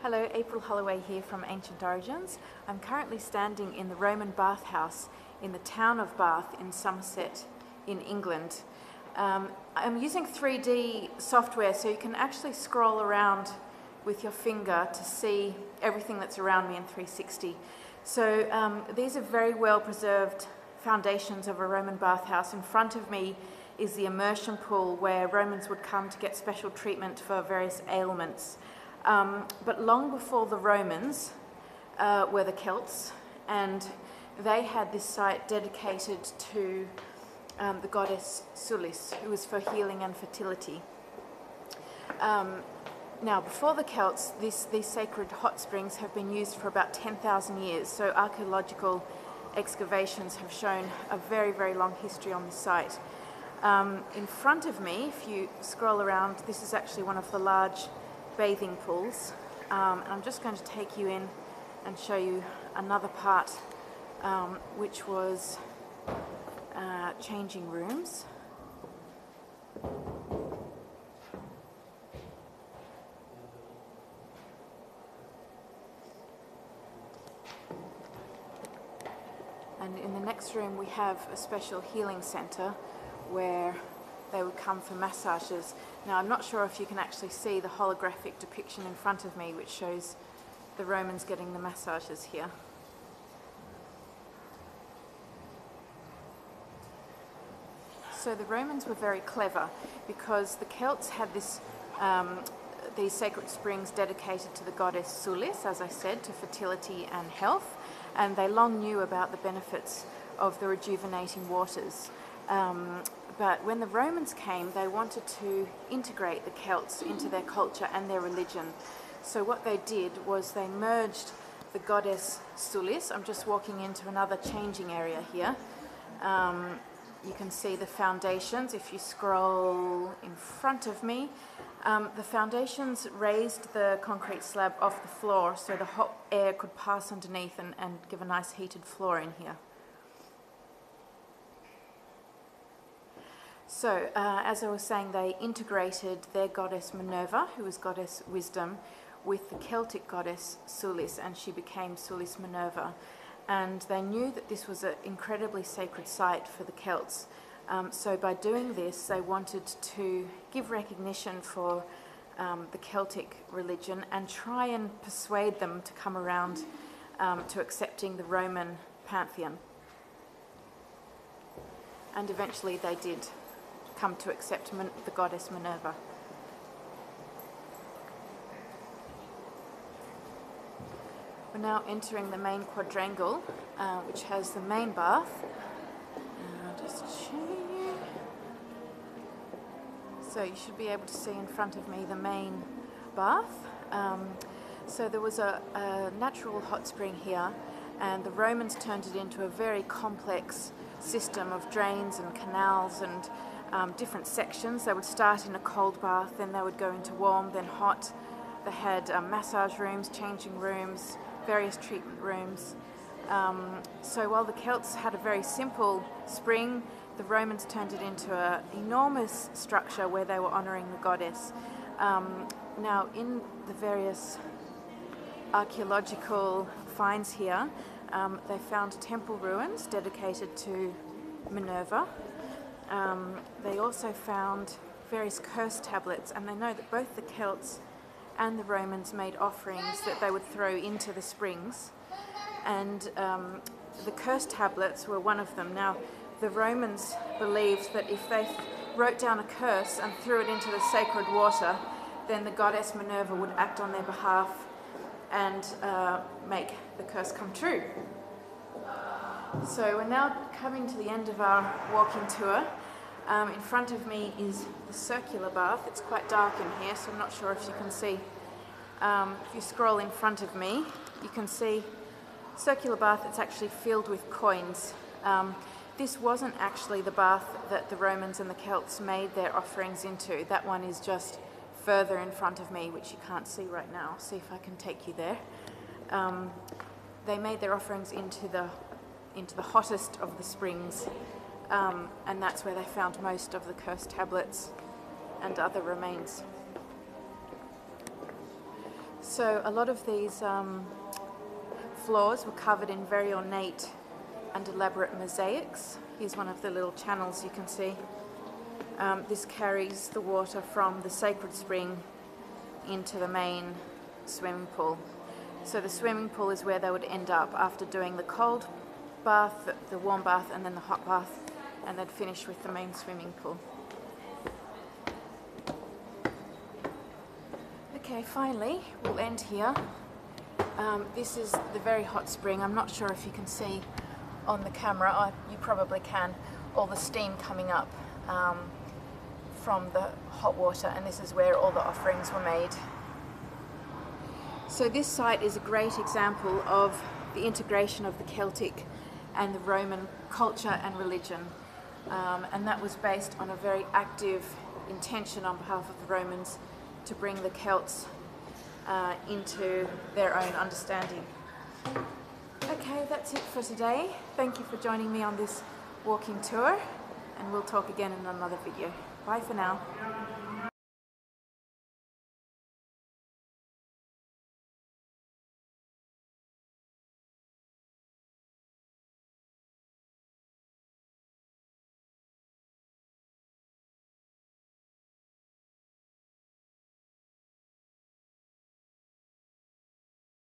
Hello, April Holloway here from Ancient Origins. I'm currently standing in the Roman bathhouse in the town of Bath in Somerset in England. I'm using 3D software so you can actually scroll around with your finger to see everything that's around me in 360. So these are very well preserved foundations of a Roman bathhouse. In front of me is the Immersion Pool where Romans would come to get special treatment for various ailments. But long before the Romans were the Celts, and they had this site dedicated to the goddess Sulis, who was for healing and fertility. Now, before the Celts, these sacred hot springs have been used for about 10,000 years, so archaeological excavations have shown a very, very long history on this site. In front of me, if you scroll around, this is actually one of the large bathing pools. And I'm just going to take you in and show you another part, which was changing rooms. And in the next room we have a special healing centre where they would come for massages. Now, I'm not sure if you can actually see the holographic depiction in front of me, which shows the Romans getting the massages here. So the Romans were very clever because the Celts had these sacred springs dedicated to the goddess Sulis, as I said, to fertility and health, and they long knew about the benefits of the rejuvenating waters. But when the Romans came, they wanted to integrate the Celts into their culture and their religion. So what they did was they merged the goddess Sulis. I'm just walking into another changing area here. You can see the foundations. If you scroll in front of me, the foundations raised the concrete slab off the floor so the hot air could pass underneath and give a nice heated floor in here. So, as I was saying, they integrated their goddess Minerva, who was goddess wisdom, with the Celtic goddess Sulis, and she became Sulis Minerva. And they knew that this was an incredibly sacred site for the Celts. So by doing this, they wanted to give recognition for the Celtic religion and try and persuade them to come around to accepting the Roman pantheon. And eventually they did come to accept the goddess Minerva. We're now entering the main quadrangle, which has the main bath. I'll just show you. So you should be able to see in front of me the main bath. So there was a natural hot spring here, and the Romans turned it into a very complex system of drains and canals and different sections. They would start in a cold bath, then they would go into warm, then hot. They had massage rooms, changing rooms, various treatment rooms. So while the Celts had a very simple spring, the Romans turned it into an enormous structure where they were honouring the goddess. Now, in the various archaeological finds here, they found temple ruins dedicated to Minerva. They also found various curse tablets, and they know that both the Celts and the Romans made offerings that they would throw into the springs, and the curse tablets were one of them. Now, the Romans believed that if they wrote down a curse and threw it into the sacred water, then the goddess Minerva would act on their behalf and make the curse come true. So we're now coming to the end of our walking tour. In front of me is the circular bath. It's quite dark in here, so I'm not sure if you can see. If you scroll in front of me, you can see circular bath. It's actually filled with coins. This wasn't actually the bath that the Romans and the Celts made their offerings into. That one is just further in front of me, which you can't see right now. See if I can take you there. They made their offerings into the hottest of the springs, and that's where they found most of the curse tablets and other remains. So a lot of these floors were covered in very ornate and elaborate mosaics. Here's one of the little channels you can see. This carries the water from the sacred spring into the main swimming pool. So the swimming pool is where they would end up after doing the cold bath, the warm bath, and then the hot bath, and they'd finish with the main swimming pool. Okay, finally, we'll end here. This is the very hot spring. I'm not sure if you can see on the camera, you probably can, all the steam coming up from the hot water, and this is where all the offerings were made. So this site is a great example of the integration of the Celtic and the Roman culture and religion, and that was based on a very active intention on behalf of the Romans to bring the Celts into their own understanding. Okay, that's it for today. Thank you for joining me on this walking tour, and we'll talk again in another video. Bye for now.